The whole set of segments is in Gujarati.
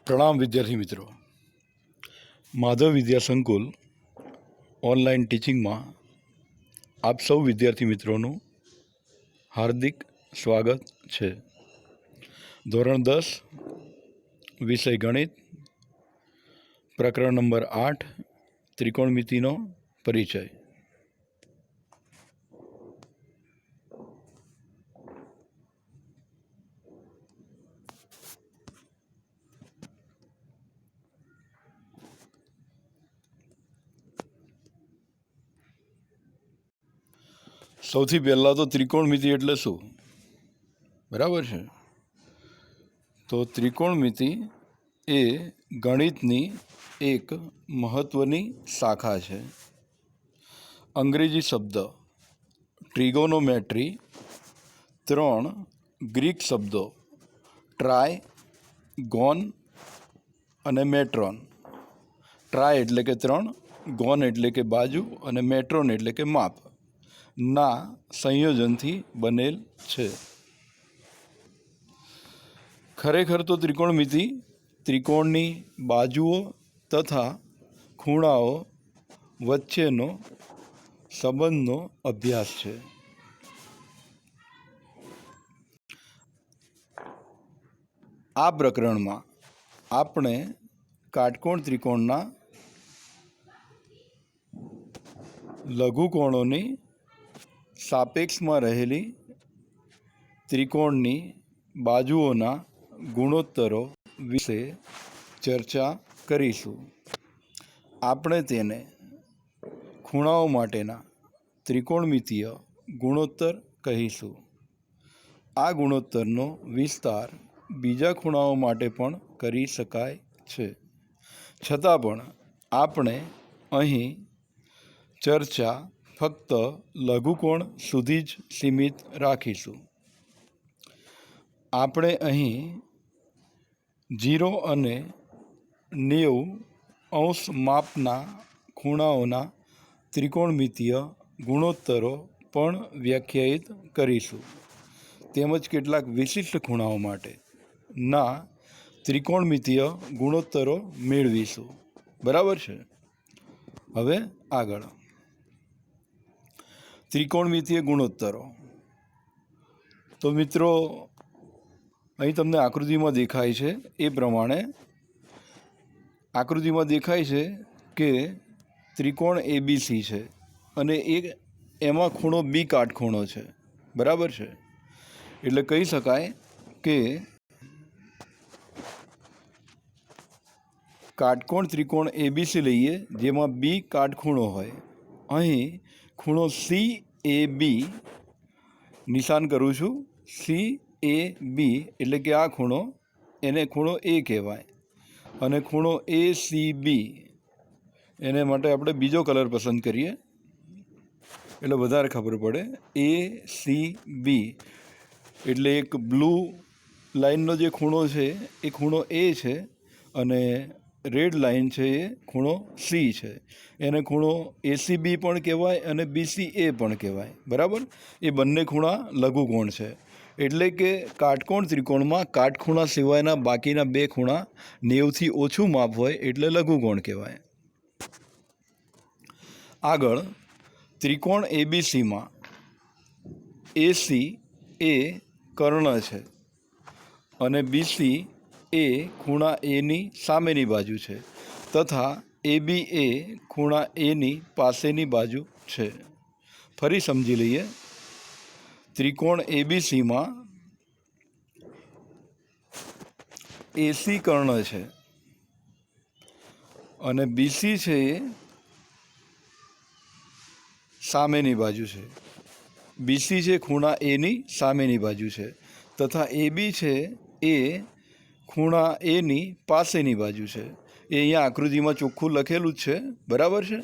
प्रणाम विद्यार्थी मित्रों। माधव विद्या संकुल ऑनलाइन टीचिंग में आप सौ विद्यार्थी मित्रों हार्दिक स्वागत है। धोरण 10 विषय गणित प्रकरण नंबर 8 त्रिकोणमितिनो परिचय। સૌથી પહેલાં તો ત્રિકોણમિતિ એટલે શું, બરાબર છે? તો ત્રિકોણમિતિ એ ગણિતની એક મહત્ત્વની શાખા છે. અંગ્રેજી શબ્દ ટ્રિગોનોમેટ્રી, 3 ગ્રીક શબ્દો ટ્રાય, ગોન અને મેટ્રોન. ટ્રાય એટલે કે 3, ગોન એટલે કે બાજુ અને મેટ્રોન એટલે કે માપ ના સંયોજનથી બનેલ છે. ખરેખર તો ત્રિકોણમિતિ ત્રિકોણની બાજુઓ તથા ખૂણાઓ વચ્ચેનો સંબંધનો અભ્યાસ છે. આ પ્રકરણમાં આપણે કાટકોણ ત્રિકોણના લઘુકોણોની સાપેક્ષમાં રહેલી ત્રિકોણની બાજુઓના ગુણોત્તરો વિશે ચર્ચા કરીશું. આપણે તેને ખૂણાઓ માટેના ત્રિકોણમિતિય ગુણોત્તર કહીશું. આ ગુણોત્તરનો વિસ્તાર બીજા ખૂણાઓ માટે પણ કરી શકાય છે. છતાં પણ આપણે અહીં ચર્ચા ફક્ત લઘુકોણ સુધી જ સીમિત રાખીશું. આપણે અહીં 0 અને 90° માપના ખૂણાઓના ત્રિકોણમિતિય ગુણોત્તરો પણ વ્યાખ્યાયિત કરીશું, તેમજ કેટલાક વિશિષ્ટ ખૂણાઓ માટેના ત્રિકોણમિતિય ગુણોત્તરો મેળવીશું. બરાબર છે? હવે આગળ ત્રિકોણમિતિય ગુણોત્તરો. તો મિત્રો, અહીં તમને આકૃતિમાં દેખાય છે એ પ્રમાણે આકૃતિમાં દેખાય છે કે ત્રિકોણ ABC છે અને એમાં ખૂણો B કાટખૂણો છે. બરાબર છે? એટલે કહી શકાય કે કાટકોણ ત્રિકોણ ABC લઈએ જેમાં B કાટખૂણો હોય. અહીં ખૂણો CAB નિશાન કરું છું. CAB એટલે કે આ ખૂણો, એને ખૂણો A કહેવાય. અને ખૂણો ACB એને માટે આપણે બીજો કલર પસંદ કરીએ એટલે વધારે ખબર પડે. ACB એટલે એક બ્લુ લાઇનનો જે ખૂણો છે એ ખૂણો A છે અને રેડ લાઇન છે એ ખૂણો C છે. એને ખૂણો ACB પણ કહેવાય અને BCA પણ કહેવાય. બરાબર? એ બંને ખૂણા લઘુકોણ છે. એટલે કે કાટકોણ ત્રિકોણમાં કાટખૂણા સિવાયના બાકીના 2 ખૂણા 90થી ઓછું માપ હોય એટલે લઘુકોણ કહેવાય. આગળ ત્રિકોણ ABCમાં AC એ કર્ણ છે અને BC એ ખૂણા Aની સામેની બાજુ છે તથા AB એ ખૂણા Aની પાસેની બાજુ છે. ફરી સમજી લઈએ. ત્રિકોણ ABCમાં AC કર્ણ છે અને BC છે એ સામેની બાજુ છે. BC છે ખૂણા Aની સામેની બાજુ છે તથા AB છે એ ખૂણા Aની પાસેની બાજુ છે. એ અહીંયા આકૃતિમાં ચોખ્ખું લખેલું જ છે. બરાબર છે?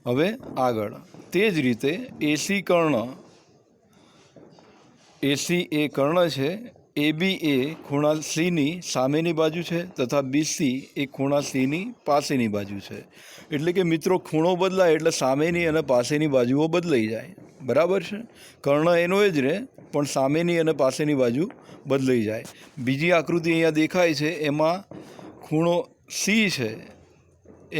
હવે આગળ તે જ રીતે AC કર્ણ, AC એ કર્ણ છે. AB એ ખૂણા Cની સામેની બાજુ છે તથા BC એ ખૂણા Cની પાસેની બાજુ છે. એટલે કે મિત્રો, ખૂણો બદલાય એટલે સામેની અને પાસેની બાજુઓ બદલાઈ જાય. બરાબર છે. કર્ણ એનો જ રહે, પણ સામેની અને પાસેની બાજુ બદલાઈ જાય. બીજી આકૃતિ અહીંયા દેખાય છે, એમાં ખૂણો સી છે,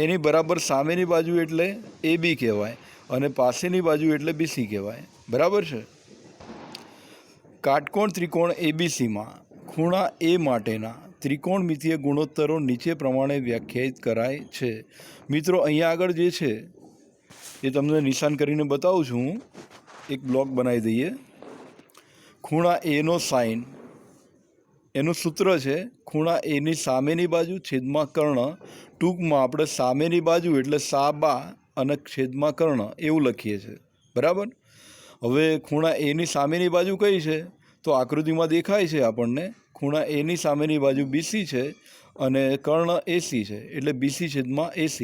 એની બરાબર સામેની બાજુ એટલે AB કહેવાય અને પાસેની બાજુ એટલે BC કહેવાય. બરાબર છે. કાટકોણ ત્રિકોણ ABCમાં ખૂણા એ માટેના ત્રિકોણમિતીય ગુણોત્તરો નીચે પ્રમાણે વ્યાખ્યાયિત કરાય છે. મિત્રો, અહીંયા આગળ જે છે એ તમને નિશાન કરીને બતાવું છું. હું એક બ્લોક બનાવી દઈએ. ખૂણા એનો સાઇન, એનું સૂત્ર છે ખૂણા એની સામેની બાજુ છેદમાં કર્ણ. ટૂંકમાં આપણે સામેની બાજુ એટલે સાબા અને છેદમાં કર્ણ એવું લખીએ છીએ. બરાબર. હવે ખૂણા એની સામેની બાજુ કઈ છે? તો આકૃતિમાં દેખાય છે આપણને. ખૂણા એની સામેની બાજુ BC છે અને કર્ણ AC છે, એટલે BC છેદમાં AC.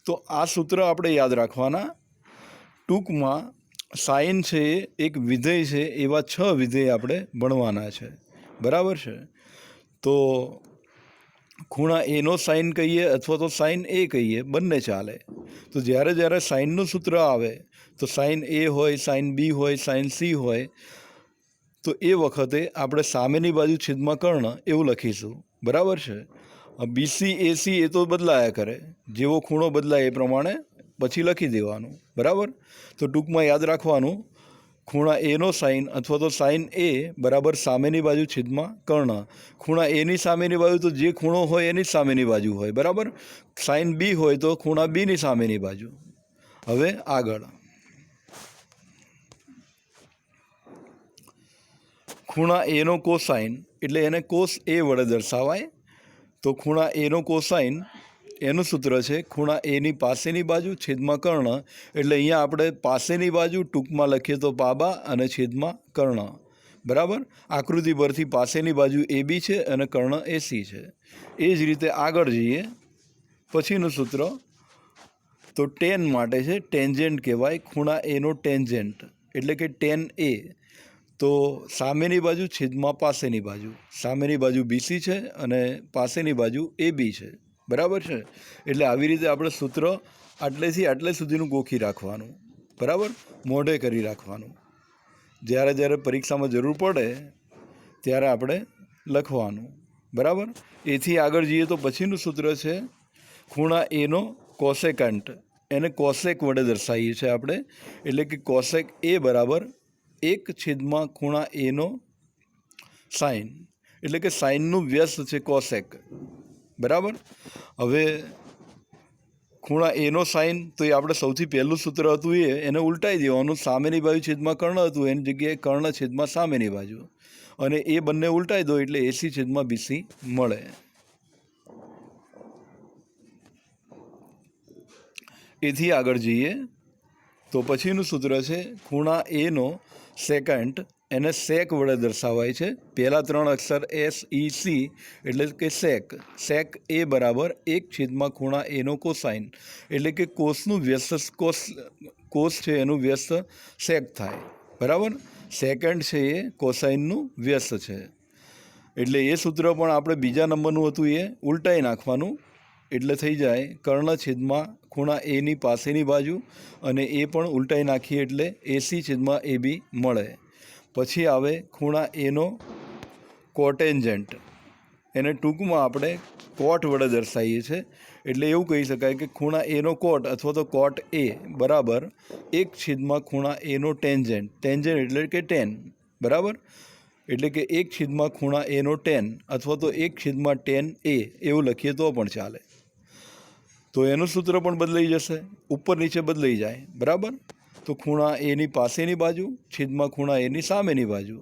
તો આ સૂત્ર આપણે યાદ રાખવાના. ટૂંકમાં સાઇન છે એક વિધેય છે, એવા 6 વિધેય આપણે ભણવાના છે. બરાબર છે. તો ખૂણા એનો સાઇન કહીએ અથવા તો સાઇન એ કહીએ, બંને ચાલે. તો જ્યારે જ્યારે સાઇનનું સૂત્ર આવે તો સાઇન એ હોય, સાઇન B હોય, સાઇન C હોય, તો એ વખતે આપણે સામેની બાજુ છેદમાં કર્ણ એવું લખીશું. બરાબર છે. BC AC એ તો બદલાયા કરે, જેવો ખૂણો બદલાય એ પ્રમાણે પછી લખી દેવાનું. બરાબર. તો ટૂંકમાં યાદ રાખવાનું, ખૂણા એનો સાઇન અથવા તો સાઇન એ બરાબર સામેની બાજુ છેદમાં કર્ણ. ખૂણા એની સામેની બાજુ તો જે ખૂણો હોય એની જ સામેની બાજુ હોય. બરાબર. સાઇન B હોય તો ખૂણા બીની સામેની બાજુ. હવે આગળ ખૂણા એનો કોસાઇન એટલે એને કોસ એ વડે દર્શાવાય. તો ખૂણા એનો કોસાઇન એનું સૂત્ર છે ખૂણા એની પાસેની બાજુ છેદમાં કર્ણ. એટલે અહીંયા આપણે પાસેની બાજુ ટૂંકમાં લખીએ તો પાબા અને છેદમાં કર્ણ. બરાબર. આકૃતિ પરથી પાસેની બાજુ AB છે અને કર્ણ AC છે. એ જ રીતે આગળ જઈએ. પછીનું સૂત્ર તો ટેન માટે છે, ટેન્જેન્ટ કહેવાય. ખૂણા એનો ટેન્જેન્ટ એટલે કે ટેન એ. તો સામેની બાજુ છેદમાં પાસેની બાજુ. સામેની બાજુ BC છે અને પાસેની બાજુ AB છે. બરાબર છે. એટલે આવી રીતે આપણે સૂત્ર આટલેથી આટલે સુધીનું ગોખી રાખવાનું. બરાબર. મોઢે કરી રાખવાનું. જ્યારે જ્યારે પરીક્ષામાં જરૂર પડે ત્યારે આપણે લખવાનું. બરાબર. એથી આગળ જઈએ તો પછીનું સૂત્ર છે ખૂણા એનો કોસેકન્ટ. એને કોસેક વડે દર્શાવીએ છીએ આપણે. એટલે કે કોસેક એ બરાબર 1 છેદમાં ખૂણા એનો સાઇન. એટલે કે સાઇનનું વ્યસ્ત છે કોસેક. બરાબર. હવે ખૂણા એનો સાઇન તો એ આપણે સૌથી પહેલું સૂત્ર હતું એને ઉલટાઈ દેવાનું. સામેની બાજુ છેદમાં કર્ણ હતું, એની જગ્યાએ કર્ણ છેદમાં સામેની બાજુ, અને એ બંને ઉલટાઈ દો એટલે AC છેદમાં BC મળે. એથી આગળ જઈએ તો પછીનું સૂત્ર છે ખૂણા એનો સેકન્ટ. એને સેક વડે દર્શાવાય છે. પહેલાં 3 અક્ષર SEC એટલે કે સેક. સેક એ બરાબર 1 છેદમાં ખૂણા એનો કોસાઇન. એટલે કે કોસનું વ્યસ્ત કોસ છે એનું વ્યસ્ત સેક થાય. બરાબર. સેકન્ડ છે એ કોસાઇનનું વ્યસ્ત છે. એટલે એ સૂત્ર પણ આપણે બીજા નંબરનું હતું એ ઉલટાઈ નાખવાનું. એટલે થઈ જાય કર્ણ છેદમાં ખૂણા એની પાસેની બાજુ, અને એ પણ ઉલટાઈ નાખીએ એટલે AC છેદમાં AB મળે. પછી આવે ખૂણા એનો કોટેન્જન્ટ. એને ટૂંકમાં આપણે કોટ વડે દર્શાવીએ છીએ. એટલે એવું કહી શકાય કે ખૂણા એનો કોટ અથવા તો કોટ એ બરાબર 1 છેદમાં ખૂણા એનો ટેન્જન્ટ. ટેન્જન્ટ એટલે કે ટેન. બરાબર. એટલે કે 1 છેદમાં ખૂણા એનો ટેન અથવા તો 1 છેદમાં ટેન એ એવું લખીએ તો પણ ચાલે. તો એનું સૂત્ર પણ બદલાઈ જશે, ઉપર નીચે બદલાઈ જાય. બરાબર. તો ખૂણા એની પાસેની બાજુ છેદમાં ખૂણા એની સામેની બાજુ,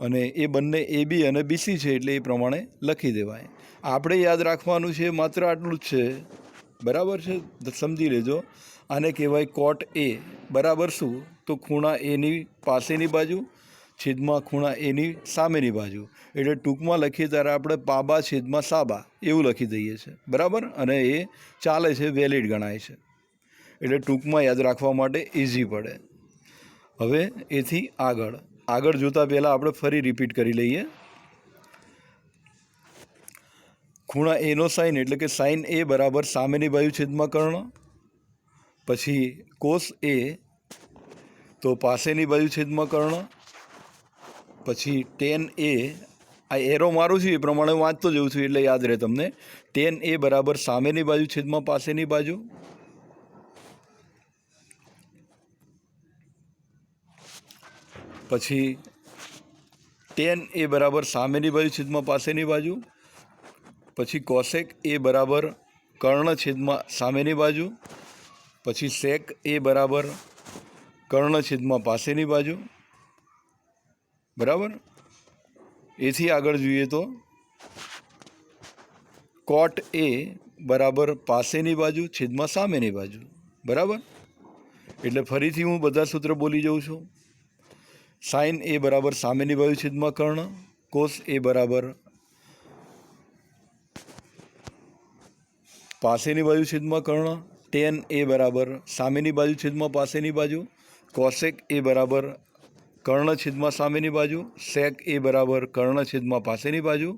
અને એ બંને AB અને BC છે એટલે એ પ્રમાણે લખી દેવાય. આપણે યાદ રાખવાનું છે માત્ર આટલું જ છે. બરાબર છે. સમજી લેજો. આને કહેવાય કોટ એ. બરાબર શું? તો ખૂણા એની પાસેની બાજુ છેદમાં ખૂણા એની સામેની બાજુ. એટલે ટૂંકમાં લખીએ ત્યારે આપણે પાબા છેદમાં સાબા એવું લખી દઈએ છીએ. બરાબર. અને એ ચાલે છે, વેલિડ ગણાય છે. એટલે ટૂંકમાં યાદ રાખવા માટે ઇઝી પડે. હવે એથી આગળ જોતાં પહેલાં આપણે ફરી રિપીટ કરી લઈએ. ખૂણા એનો સાઇન એટલે કે સાઇન એ બરાબર સામેની બાજુ છેદમાં કર્ણ. પછી કોસ એ તો પાસેની બાજુ છેદમાં કર્ણ, પછી tan A, આ એરો મારું છું એ પ્રમાણે હું વાંચતો જઉં છું એટલે યાદ રહે તમને. tan A બરાબર સામેની બાજુ છેદમાં પાસેની બાજુ, પછી tan A બરાબર સામેની બાજુ છેદમાં પાસેની બાજુ, પછી કોસેક A બરાબર કર્ણ છેદમાં સામેની બાજુ, પછી sec A બરાબર કર્ણ છેદમાં પાસેની બાજુ. બરાબર. એથી આગળ જોઈએ તો cot A બરાબર પાસેની બાજુ છેદમાં સામેની બાજુ. બરાબર. એટલે ફરીથી હું બધા સૂત્ર બોલી જાઉં છું. sin A બરાબર સામેની બાજુ છેદમાં કર્ણ, cos A બરાબર પાસેની બાજુ છેદમાં કર્ણ, tan A બરાબર સામેની બાજુ છેદમાં પાસેની બાજુ, cosec A બરાબર કર્ણ છેદમાં સામેની બાજુ, sec A બરાબર કર્ણ છેદમાં પાસેની બાજુ,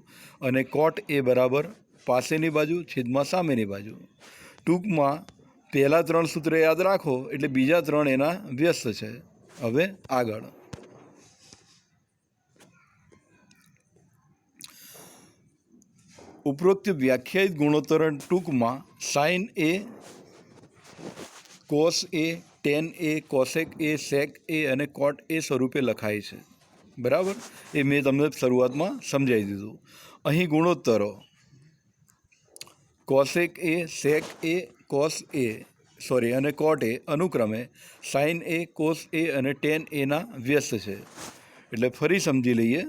અને cot A બરાબર પાસેની બાજુ છેદમાં સામેની બાજુ. ટૂંકમાં પહેલાં 3 સૂત્ર યાદ રાખો એટલે બીજા 3 એના વ્યસ્ત છે. હવે આગળ ઉપરોક્ત વ્યાખ્યાયિત ગુણોત્તર ટૂંકમાં sin A, cos A, tan A, cosec A, sec A અને cot A સ્વરૂપે લખાય છે. બરાબર. એ મેં તમને શરૂઆતમાં સમજાવી દીધું. અહીં ગુણોત્તરો cosec A, sec A, cos A અને cot A અનુક્રમે sin A, cos A અને tan A ના વ્યસ્ત છે. એટલે ફરી સમજી લઈએ.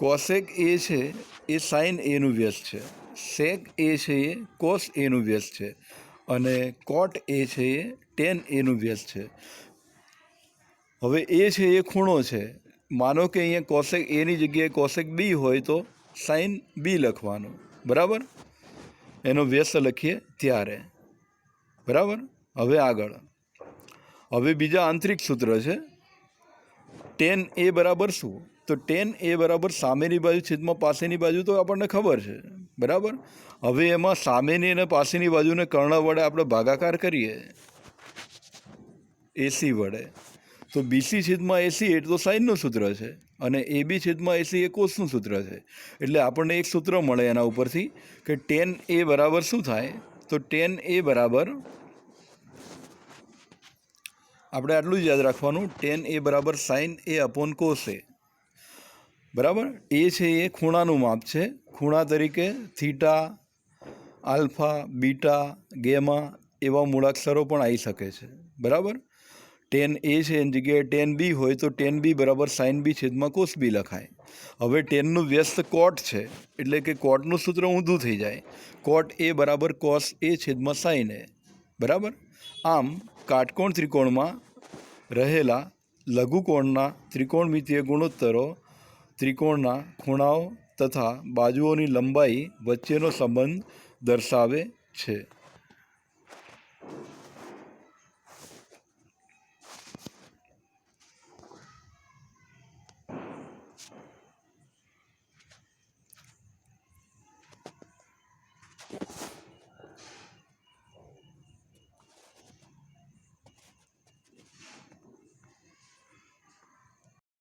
cosec A છે એ sin A નું વ્યસ્ત છે, sec A છે એ cos A નું વ્યસ્ત છે, અને cot A છે એ tan A નું વ્યસ્ત છે. હવે એ છે એ ખૂણો છે. માનો કે અહીંયા cosec A ની જગ્યાએ cosec B હોય તો sin B લખવાનું. બરાબર. એનો વ્યસ્ત લખીએ ત્યારે. બરાબર. હવે આગળ હવે બીજા આંતરિક સૂત્ર છે. tan A બરાબર શું? તો tan A બરાબર સામેની બાજુ છેદમાં પાસેની બાજુ તો આપણને ખબર છે. બરાબર. હવે એમાં સામેની અને પાસેની બાજુને કર્ણ વડે આપણે ભાગાકાર કરીએ AC વડે, તો BC છેદમાં AC એ તો સાઇનનું સૂત્ર છે, અને AB છેદમાં AC એ કોસનું સૂત્ર છે. એટલે આપણને એક સૂત્ર મળે એના ઉપરથી કે tan A બરાબર શું થાય? તો tan A બરાબર આપણે આટલું જ યાદ રાખવાનું, tan A બરાબર sin A upon cos A. બરાબર. એ છે એ ખૂણાનું માપ છે. ખૂણા તરીકે થીટા, આલ્ફા, બીટા, ગેમા એવા મૂળાક્ષરો પણ આવી શકે છે. બરાબર. tan A છે એની જગ્યાએ tan B હોય તો tan B બરાબર sin B છેદમાં cos B લખાય. હવે ટેનનું વ્યસ્ત કોટ છે એટલે કે કોટનું સૂત્ર ઊંધું થઈ જાય. cot A બરાબર cos A છેદમાં sin A. બરાબર. આમ કાટકોણ ત્રિકોણમાં રહેલા લઘુકોણના ત્રિકોણમિતીય ગુણોત્તરો ત્રિકોણના ખૂણાઓ તથા બાજુઓની લંબાઈ વચ્ચેનો સંબંધ દર્શાવે છે.